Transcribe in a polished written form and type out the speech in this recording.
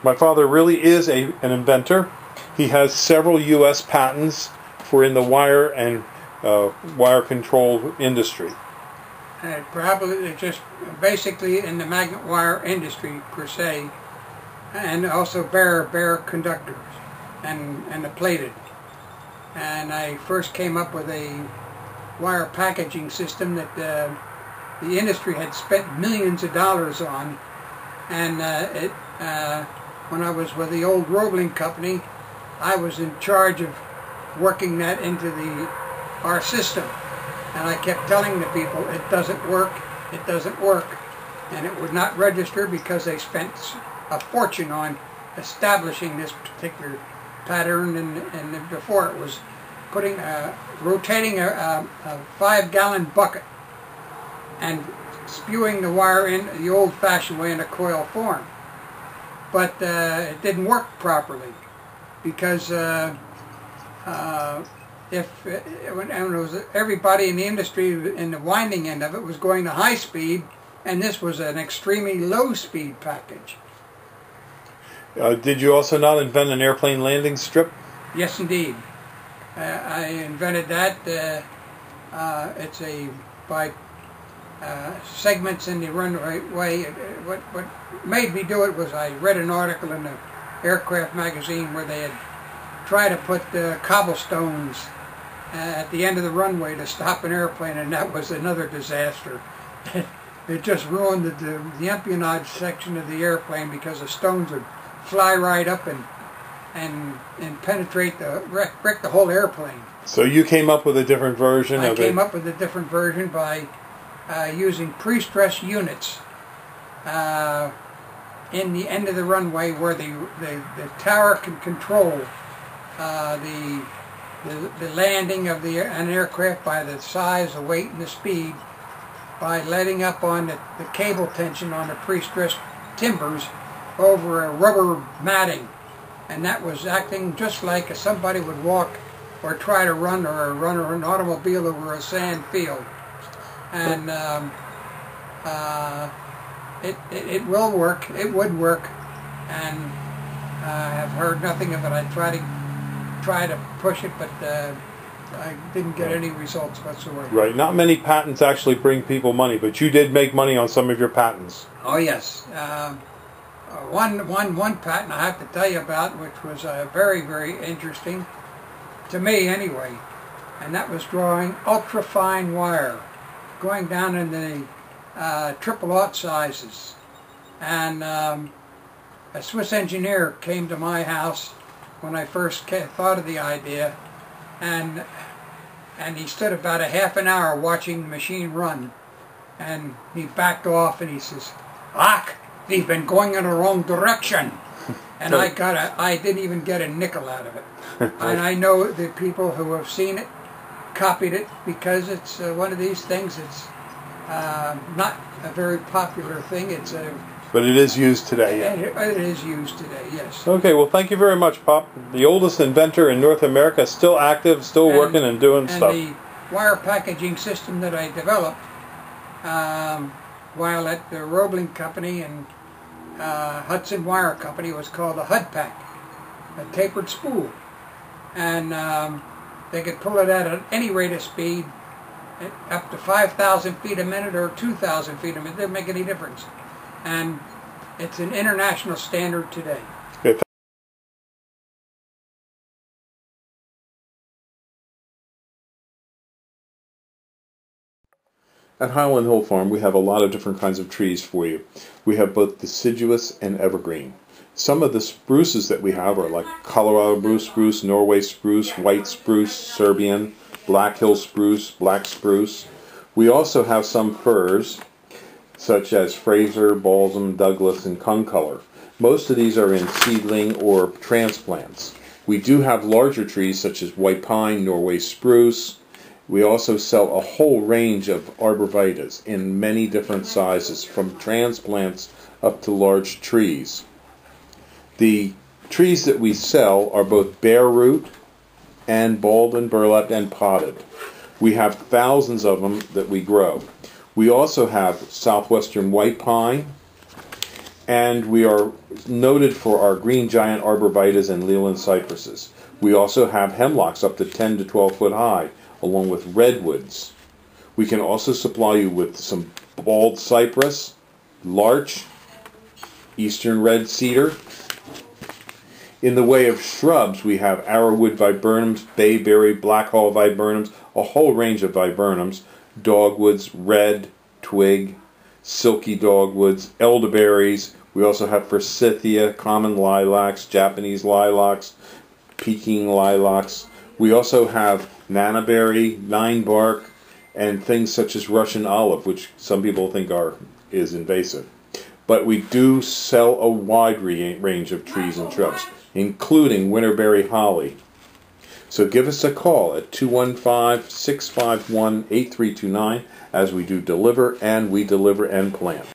My father really is an inventor. He has several U.S. patents for in the wire and wire control industry. Probably just basically in the magnet wire industry per se, and also bare conductors and the plated. And I first came up with a wire packaging system that the industry had spent millions of dollars on, and when I was with the old Roebling company, I was in charge of working that into our system. And I kept telling the people, it doesn't work, and it would not register because they spent a fortune on establishing this particular pattern, and before it was putting rotating a 5-gallon bucket and spewing the wire in the old-fashioned way in a coil form. But it didn't work properly because when it was everybody in the industry in the winding end of it was going to high speed, and this was an extremely low speed package. Did you also not invent an airplane landing strip? Yes, indeed. I invented that. It's by segments in the runway. What made me do it was I read an article in the aircraft magazine where they had tried to put cobblestones at the end of the runway to stop an airplane, and that was another disaster. It just ruined the empennage section of the airplane because the stones would fly right up and penetrate wreck the whole airplane. So you came up with a different version of it? I came up with a different version by using pre-stressed units in the end of the runway where the tower can control the landing of an aircraft by the size, the weight, and the speed, by letting up on the cable tension on the pre-stressed timbers over a rubber matting. And that was acting just like somebody would walk or try to run an automobile over a sand field. And it will work. It would work. And I have heard nothing of it. I try to push it, but I didn't get any results whatsoever. Right. Not many patents actually bring people money, but you did make money on some of your patents. Oh yes. One patent I have to tell you about, which was very, very interesting to me anyway, and that was drawing ultra-fine wire, going down in the triple-aught sizes. And a Swiss engineer came to my house when I first thought of the idea, and he stood about a half an hour watching the machine run, and he backed off and he says, "Ach, they've been going in the wrong direction." And I didn't even get a nickel out of it. And I know the people who have seen it copied it, because it's one of these things. It's not a very popular thing. But it is used today. Yeah. It is used today, yes. Okay, well, thank you very much, Pop. The oldest inventor in North America, still active, still working and doing stuff. And the wire packaging system that I developed while at the Roebling Company and Hudson Wire Company was called a HUD-Pack, a tapered spool. And they could pull it at any rate of speed, up to 5,000 feet a minute or 2,000 feet a minute. It didn't make any difference. And it's an international standard today. Okay. At Highland Hill Farm, we have a lot of different kinds of trees for you. We have both deciduous and evergreen. Some of the spruces that we have are like Colorado blue spruce, Norway spruce, white spruce, Serbian, Black Hills spruce, black spruce. We also have some firs, such as Fraser, Balsam, Douglas, and Concolor. Most of these are in seedling or transplants. We do have larger trees such as white pine, Norway spruce. We also sell a whole range of arborvitaes in many different sizes, from transplants up to large trees. The trees that we sell are both bare root and balled and burlapped and potted. We have thousands of them that we grow. We also have southwestern white pine, And we are noted for our green giant arborvitaes and Leland cypresses. We also have hemlocks up to 10 to 12 foot high, along with redwoods. We can also supply you with some bald cypress, larch, eastern red cedar. In the way of shrubs, we have arrowwood viburnums, bayberry, blackhaw viburnums, a whole range of viburnums, dogwoods, red, twig, silky dogwoods, elderberries. We also have forsythia, common lilacs, Japanese lilacs, Peking lilacs. We also have nannyberry, ninebark, and things such as Russian olive, which some people think is invasive. But we do sell a wide range of trees and shrubs, including winterberry holly. So give us a call at 215-651-8329 as we do deliver and plant.